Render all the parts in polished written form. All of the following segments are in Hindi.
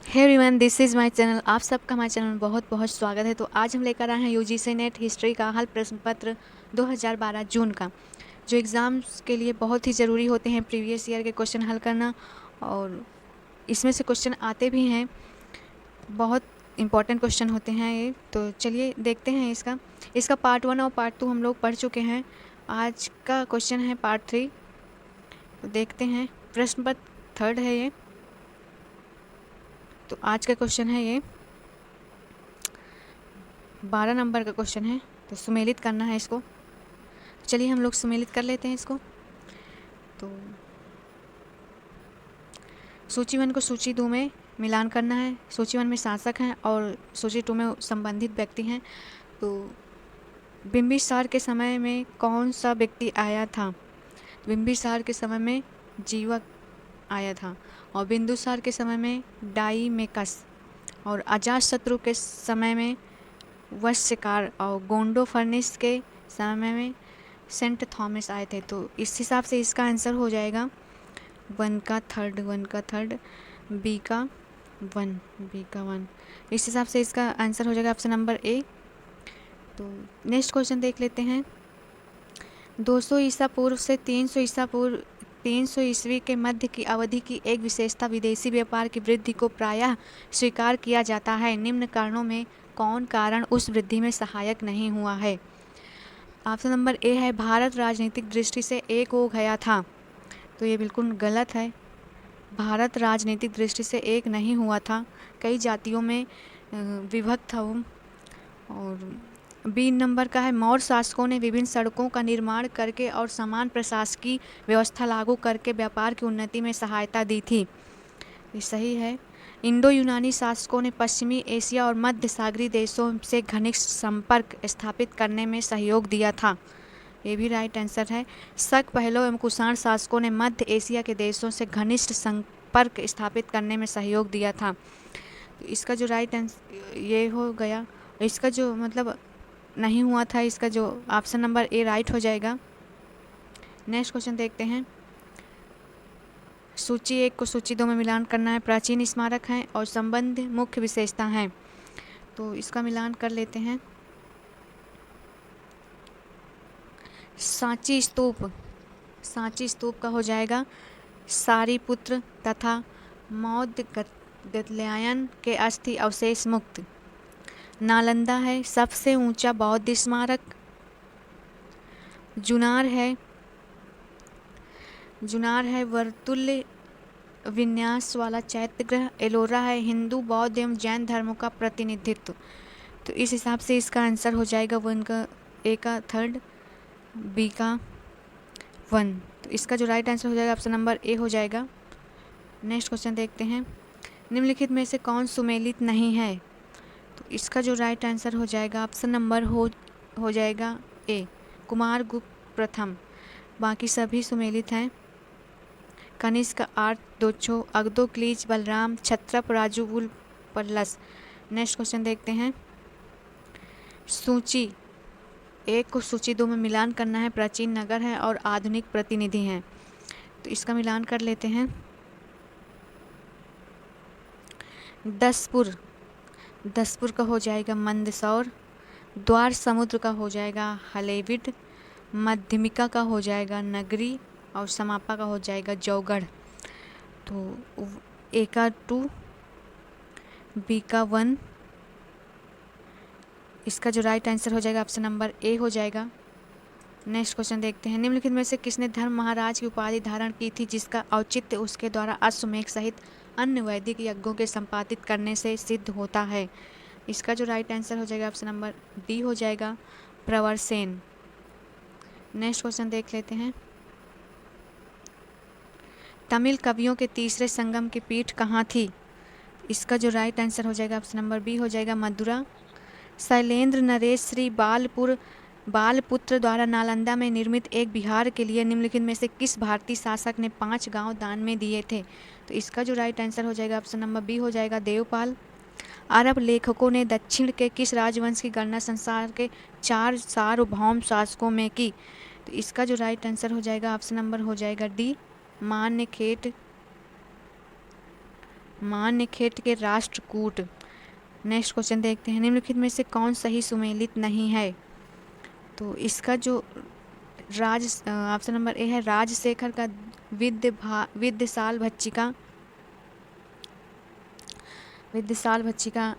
Hey everyone, this is my channel. आप सबका हमारे चैनल में बहुत बहुत स्वागत है। तो आज हम लेकर आए हैं यूजीसी नेट हिस्ट्री का हल प्रश्न पत्र 2012 जून का, जो एग्ज़ाम्स के लिए बहुत ही ज़रूरी होते हैं प्रीवियस ईयर के क्वेश्चन हल करना। और इसमें से क्वेश्चन आते भी हैं, बहुत इंपॉर्टेंट क्वेश्चन होते हैं ये। तो चलिए देखते हैं इसका पार्ट 1 और पार्ट 2 हम लोग पढ़ चुके हैं। आज का क्वेश्चन है पार्ट 3। तो देखते हैं, प्रश्न पत्र 3 है ये। तो आज का क्वेश्चन है ये 12 नंबर का क्वेश्चन है। तो सुमेलित करना है इसको। चलिए हम लोग सुमेलित कर लेते हैं इसको। तो सूची 1 को सूची 2 में मिलान करना है। सूची 1 में शासक हैं और सूची 2 में संबंधित व्यक्ति हैं। तो बिंबिसार के समय में कौन सा व्यक्ति आया था? बिंबिसार के समय में जीवक आया था। और बिंदुसार के समय में डाइमेकस। और अजातशत्रु के समय में वश्यकार। और गोंडोफर्निस के समय में सेंट थॉमस आए थे। तो इस हिसाब से इसका आंसर हो जाएगा 1 का थर्ड, बी का 1। इस हिसाब से इसका आंसर हो जाएगा ऑप्शन नंबर ए। तो नेक्स्ट क्वेश्चन देख लेते हैं। 200 ईसा पूर्व से 300 ईस्वी के मध्य की अवधि की एक विशेषता विदेशी व्यापार की वृद्धि को प्रायः स्वीकार किया जाता है। निम्न कारणों में कौन कारण उस वृद्धि में सहायक नहीं हुआ है? ऑप्शन नंबर ए है, भारत राजनीतिक दृष्टि से एक हो गया था। तो ये बिल्कुल गलत है। भारत राजनीतिक दृष्टि से एक नहीं हुआ था, कई जातियों में विभक्त था वो। और बी नंबर का है, मौर्य शासकों ने विभिन्न सड़कों का निर्माण करके और समान प्रशासकीय व्यवस्था लागू करके व्यापार की उन्नति में सहायता दी थी। ये सही है। इंडो यूनानी शासकों ने पश्चिमी एशिया और मध्य सागरीय देशों से घनिष्ठ संपर्क स्थापित करने में सहयोग दिया था। ये भी राइट आंसर है। शक, पहलव एवं कुषाण शासकों ने मध्य एशिया के देशों से घनिष्ठ संपर्क स्थापित करने में सहयोग दिया था। तो इसका जो राइट आंसर ये हो गया। इसका जो मतलब नहीं हुआ था, इसका जो ऑप्शन नंबर ए राइट हो जाएगा। नेक्स्ट क्वेश्चन देखते हैं। सूची 1 को सूची 2 में मिलान करना है। प्राचीन स्मारक हैं और संबंध मुख्य विशेषता हैं। तो इसका मिलान कर लेते हैं। सांची स्तूप का हो जाएगा सारीपुत्र तथा मौर्य गद्यायन के अस्थि अवशेष मुक्त। नालंदा है सबसे ऊंचा बौद्ध स्मारक। जुनार है वर्तुल विन्यास वाला चैत्यगृह। एलोरा है हिंदू, बौद्ध एवं जैन धर्मों का प्रतिनिधित्व। तो इस हिसाब से इसका आंसर हो जाएगा 1 का ए का थर्ड, बी का 1। तो इसका जो राइट आंसर हो जाएगा ऑप्शन नंबर ए हो जाएगा। नेक्स्ट क्वेश्चन देखते हैं। निम्नलिखित में से कौन सुमेलित नहीं है? तो इसका जो राइट आंसर हो जाएगा ऑप्शन नंबर हो जाएगा ए, कुमारगुप्त प्रथम। बाकी सभी सुमेलित हैं। कनिष्क, आर्तदोक्षो, Agathocles, Balarama, Kshatrapa, Rajuvula, Pallas. Next question देखते हैं। सूची 1 को सूची 2 में मिलान करना है। प्राचीन नगर है और आधुनिक प्रतिनिधि हैं। तो इसका मिलान कर लेते हैं। दसपुर का हो जाएगा मंदसौर। द्वार समुद्र का हो जाएगा हलेबिड। मध्यमिका का हो जाएगा नगरी। और समापा का हो जाएगा जौगढ़। तो ए का 2, बी का 1। इसका जो राइट आंसर हो जाएगा ऑप्शन नंबर ए हो जाएगा। नेक्स्ट क्वेश्चन देखते हैं। निम्नलिखित में से किसने धर्म महाराज की उपाधि धारण की थी जिसका औचित्य उसके द्वारा अश्वमेध सहित अन्य वैदिक यज्ञों के संपादित करने से सिद्ध होता है? इसका जो राइट आंसर हो जाएगा ऑप्शन नंबर डी हो जाएगा, प्रवरसेन। नेक्स्ट क्वेश्चन देख लेते हैं। तमिल कवियों के तीसरे संगम की पीठ कहाँ थी? इसका जो राइट आंसर हो जाएगा ऑप्शन नंबर बी हो जाएगा, मदुरा। शैलेंद्र नरेश श्री बालपुत्र द्वारा नालंदा में निर्मित एक विहार के लिए निम्नलिखित में से किस भारतीय शासक ने 5 गांव दान में दिए थे? तो इसका जो राइट आंसर हो जाएगा ऑप्शन नंबर बी हो जाएगा, देवपाल। अरब लेखकों ने दक्षिण के किस राजवंश की गणना संसार के 4 सार्वभौम शासकों में की? तो इसका जो राइट आंसर हो जाएगा ऑप्शन नंबर हो जाएगा डी, मान्यखेट मान्यखेट के राष्ट्रकूट। नेक्स्ट क्वेश्चन देखते हैं, निम्नलिखित में से कौन सही सुमेलित नहीं है? तो इसका जो ऑप्शन नंबर ए है राजशेखर का विद्यसाल भच्चिका,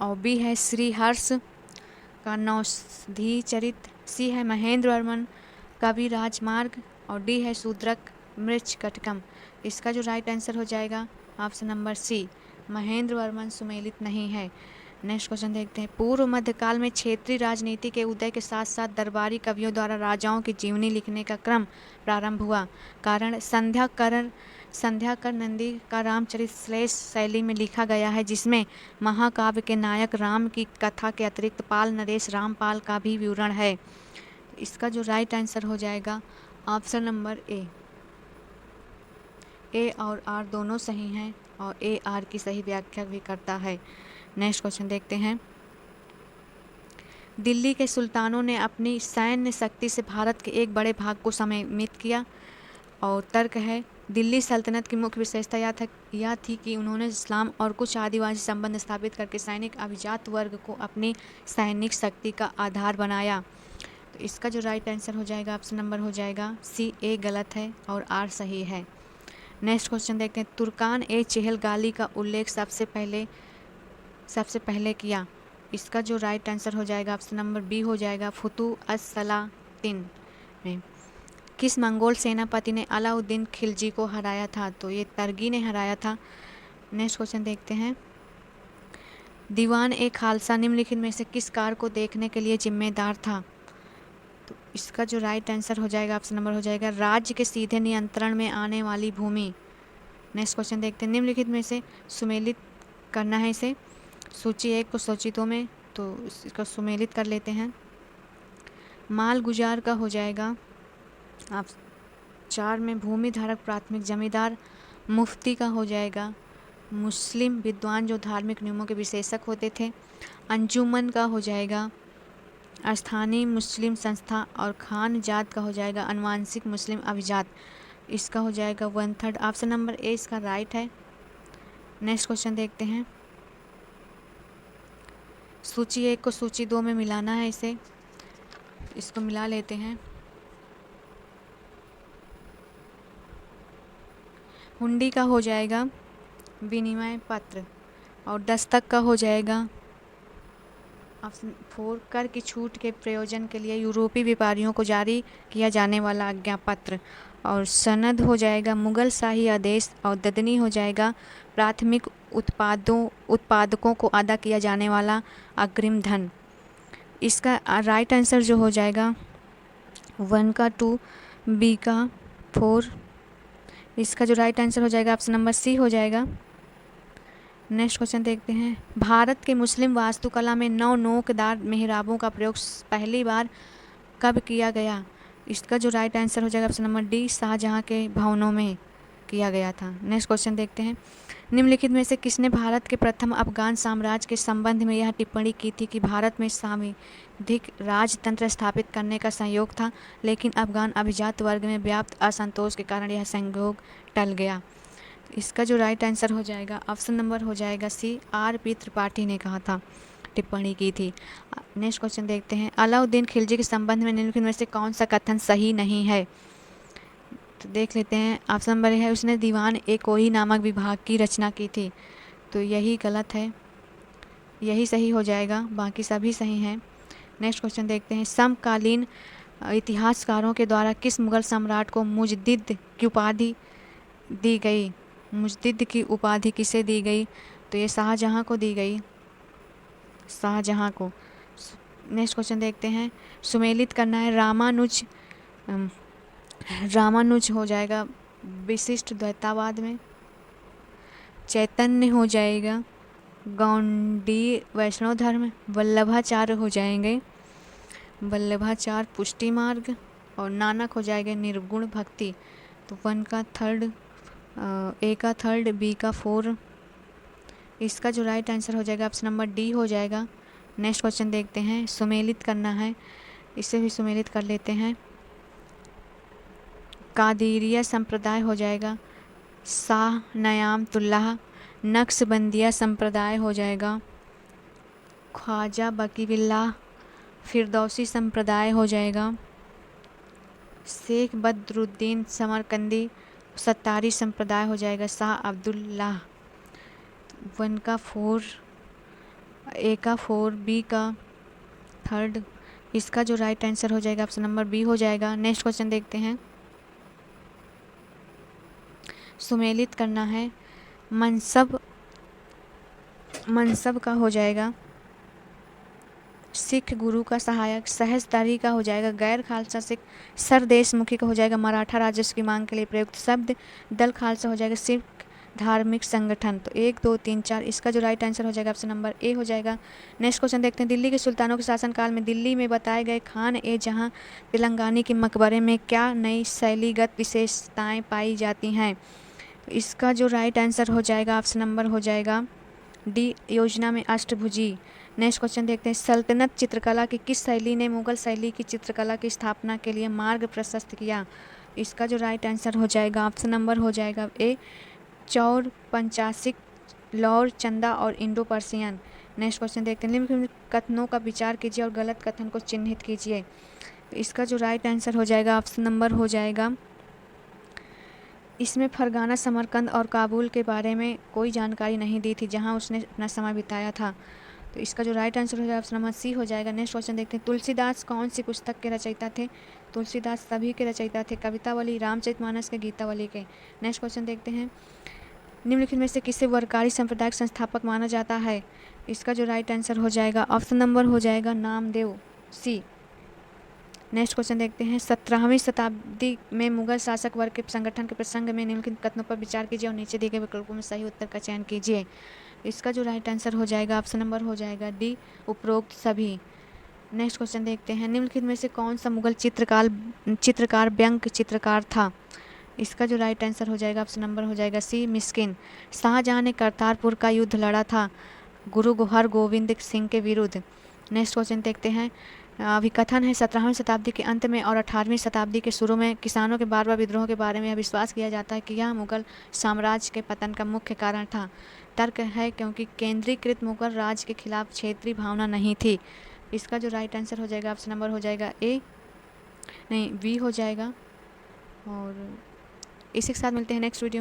और बी है श्रीहर्ष का नौषधि चरित, सी है महेंद्र वर्मन कवि राजमार्ग, और डी है शूद्रक मृच्छकटिकम। इसका जो राइट आंसर हो जाएगा option number C, Mahendra Varman सुमेलित नहीं है। नेक्स्ट क्वेश्चन देखते हैं, पूर्व मध्यकाल में क्षेत्रीय राजनीति के उदय के साथ साथ दरबारी कवियों द्वारा राजाओं की जीवनी लिखने का क्रम प्रारंभ हुआ। कारण संध्याकर नंदी का रामचरित श्लेष शैली में लिखा गया है, जिसमें महाकाव्य के नायक राम की कथा के अतिरिक्त पाल नरेश रामपाल का भी विवरण है। इसका जो राइट आंसर हो जाएगा ऑप्शन नंबर ए और आर दोनों सही हैं, और ए आर की सही व्याख्या भी करता है। नेक्स्ट क्वेश्चन देखते हैं, दिल्ली के सुल्तानों ने अपनी सैन्य शक्ति से भारत के एक बड़े भाग को सममित किया, और तर्क है दिल्ली सल्तनत की मुख्य विशेषता यह थी कि उन्होंने इस्लाम और कुछ आदिवासी संबंध स्थापित करके सैनिक अभिजात वर्ग को अपनी सैनिक शक्ति का आधार बनाया। तो इसका जो राइट आंसर हो जाएगा ऑप्शन नंबर हो जाएगा सी, ए गलत है और आर सही है। नेक्स्ट क्वेश्चन देखते हैं, तुर्कान ए चेहलगाली का उल्लेख सबसे पहले किया। इसका जो राइट आंसर हो जाएगा ऑप्शन नंबर बी हो जाएगा फुतू अस-सलातिन में। किस मंगोल सेनापति ने अलाउद्दीन खिलजी को हराया था? तो ये तरगी ने हराया था। नेक्स्ट क्वेश्चन देखते हैं, दीवान ए खालसा निम्नलिखित में से किस कार्य को देखने के लिए जिम्मेदार था? तो इसका जो राइट आंसर हो जाएगा ऑप्शन नंबर हो जाएगा राज्य के सीधे नियंत्रण में आने वाली भूमि। नेक्स्ट क्वेश्चन देखते हैं, निम्नलिखित में से सुमेलित करना है इसे, सूची 1 को सूची 2 में, तो इसको सुमेलित कर लेते हैं। माल गुजार का हो जाएगा आप 4 में भूमि धारक प्राथमिक जमींदार। मुफ्ती का हो जाएगा मुस्लिम विद्वान जो धार्मिक नियमों के विशेषक होते थे। अंजुमन का हो जाएगा स्थानीय मुस्लिम संस्था, और खान जात का हो जाएगा अनुवांशिक मुस्लिम अभिजात। इसका हो जाएगा 1/3 ऑप्शन नंबर ए इसका राइट है। नेक्स्ट क्वेश्चन देखते हैं, सूची 1 को सूची 2 में मिलाना है इसे, इसको मिला लेते हैं। हुंडी का हो जाएगा विनिमय पत्र, और दस्तक का हो जाएगा ऑप्शन 4 कर की छूट के प्रयोजन के लिए यूरोपीय व्यापारियों को जारी किया जाने वाला आज्ञापत्र, और सनद हो जाएगा मुगल शाही आदेश, और ददनी हो जाएगा प्राथमिक उत्पादकों को अदा किया जाने वाला अग्रिम धन। इसका राइट आंसर जो हो जाएगा 1 का 2, बी का 4। इसका जो राइट आंसर हो जाएगा ऑप्शन नंबर सी हो जाएगा। नेक्स्ट क्वेश्चन देखते हैं, भारत के मुस्लिम वास्तुकला में 9 नोकदार मेहराबों का प्रयोग पहली बार कब किया गया? इसका जो राइट आंसर हो जाएगा ऑप्शन नंबर डी, शाहजहाँ के भवनों में किया गया था। नेक्स्ट क्वेश्चन देखते हैं, निम्नलिखित में से किसने भारत के प्रथम अफगान साम्राज्य के संबंध में यह टिप्पणी की थी कि भारत में सांविधिक राजतंत्र स्थापित करने का संयोग था, लेकिन अफगान अभिजात वर्ग में व्याप्त असंतोष के कारण यह संयोग टल गया? इसका जो राइट आंसर हो जाएगा ऑप्शन नंबर हो जाएगा सी, आर पी त्रिपाठी ने कहा था, टिप्पणी की थी। नेक्स्ट क्वेश्चन देखते हैं, अलाउद्दीन खिलजी के संबंध में निम्नलिखित में से कौन सा कथन सही नहीं है? तो देख लेते हैं, ऑप्शन नंबर है उसने दीवान ए कोही नामक विभाग की रचना की थी, तो यही गलत है, यही सही हो जाएगा, बाकी सभी सही हैं। नेक्स्ट क्वेश्चन देखते हैं, समकालीन इतिहासकारों के द्वारा किस मुगल सम्राट को मुजद्दिद की उपाधि दी गई? मुजद्दिद की उपाधि किसे दी गई? तो ये शाहजहाँ को दी गई, शाहजहाँ को। नेक्स्ट क्वेश्चन देखते हैं, सुमेलित करना है, रामानुज हो जाएगा विशिष्ट द्वैतावाद में, चैतन्य हो जाएगा गौड़ीय वैष्णव धर्म, वल्लभाचार्य हो जाएंगे वल्लभाचार्य पुष्टि मार्ग, और नानक हो जाएगा निर्गुण भक्ति। तो 1 का 3rd, ए का 3rd, बी का 4। इसका जो राइट आंसर हो जाएगा ऑप्शन नंबर डी हो जाएगा। नेक्स्ट क्वेश्चन देखते हैं, सुमेलित करना है, इसे भी सुमेलित कर लेते हैं। कादिरिया संप्रदाय हो जाएगा शाह नयामतुल्लाह नक्शबंदिया संप्रदाय हो जाएगा। ख्वाजा बकीबिल्लाह फिरदौसी संप्रदाय हो जाएगा। शेख बदरुद्दीन समरकंदी सत्तारी संप्रदाय हो जाएगा। शाह अब्दुल्लाह। 1 का 4, ए का 4, बी का 3rd। इसका जो राइट आंसर हो जाएगा ऑप्शन नंबर बी हो जाएगा। नेक्स्ट क्वेश्चन देखते हैं। सुमेलित करना है। मनसब का हो जाएगा सिख गुरु का सहायक। सहजदारी का हो जाएगा गैर खालसा सिख। सरदेशमुखी का हो जाएगा मराठा राजस्व की मांग के लिए प्रयुक्त शब्द। दल खालसा हो जाएगा सिख धार्मिक संगठन। तो 1, 2, 3, 4 इसका जो राइट आंसर हो जाएगा ऑप्शन नंबर ए हो जाएगा। नेक्स्ट क्वेश्चन देखते हैं। दिल्ली के सुल्तानों के शासनकाल में दिल्ली में बताए गए खान ए जहां तेलंगानी के मकबरे में क्या नई शैलीगत विशेषताएं पाई जाती हैं? तो इसका जो राइट आंसर हो जाएगा ऑप्शन नंबर हो जाएगा डी, योजना में अष्टभुजी। नेक्स्ट क्वेश्चन देखते हैं। सल्तनत चित्रकला की किस शैली ने मुगल शैली की चित्रकला की स्थापना के लिए मार्ग प्रशस्त किया? इसका जो राइट आंसर हो जाएगा ऑप्शन नंबर हो जाएगा ए, चौर, पंचासिक, लौर, चंदा और इंडो पर्सियन। नेक्स्ट क्वेश्चन देखते हैं। निम्नलिखित कथनों का विचार कीजिए और गलत कथन को चिन्हित कीजिए। तो इसका जो राइट आंसर हो जाएगा ऑप्शन नंबर हो जाएगा, इसमें फरगाना, समरकंद और काबुल के बारे में कोई जानकारी नहीं दी थी जहां उसने अपना समय बिताया था। तो इसका जो राइट आंसर हो जाएगा ऑप्शन नंबर सी हो जाएगा। नेक्स्ट क्वेश्चन देखते हैं। तुलसीदास कौन सी पुस्तक के रचयिता थे? तुलसीदास सभी के रचयिता थे। कवितावली, रामचरितमानस के, गीतावली के। नेक्स्ट क्वेश्चन देखते हैं। निम्नलिखित में से किसे वर्कारी संप्रदाय का संस्थापक माना जाता है? इसका जो राइट आंसर हो जाएगा ऑप्शन नंबर हो जाएगा नामदेव, सी। नेक्स्ट क्वेश्चन देखते हैं। 17वीं शताब्दी में मुगल शासक वर्ग के संगठन के प्रसंग में निम्नलिखित कथनों पर विचार कीजिए और नीचे दिए गए विकल्पों में सही उत्तर का चयन कीजिए। इसका जो राइट आंसर हो जाएगा ऑप्शन नंबर हो जाएगा डी, उपरोक्त सभी। नेक्स्ट क्वेश्चन देखते हैं। निम्नलिखित में से कौन सा मुगल चित्रकार व्यंग्य चित्रकार था? इसका जो राइट आंसर हो जाएगा ऑप्शन नंबर हो जाएगा सी, मिस्किन। शाहजहां ने करतारपुर का युद्ध लड़ा था गुरु हरगोविंद सिंह के विरुद्ध। नेक्स्ट क्वेश्चन देखते हैं। अभिकथन है 17वीं शताब्दी के अंत में और 18वीं शताब्दी के शुरू में किसानों के बार बार विद्रोह के बारे में यह विश्वास किया जाता है कि यह मुगल साम्राज्य के पतन का मुख्य कारण था। तर्क है क्योंकि केंद्रीकृत मुगल राज के खिलाफ क्षेत्रीय भावना नहीं थी। इसका जो राइट आंसर हो जाएगा ऑप्शन नंबर हो जाएगा ए, नहीं बी हो जाएगा। और इसी के साथ मिलते हैं नेक्स्ट वीडियो।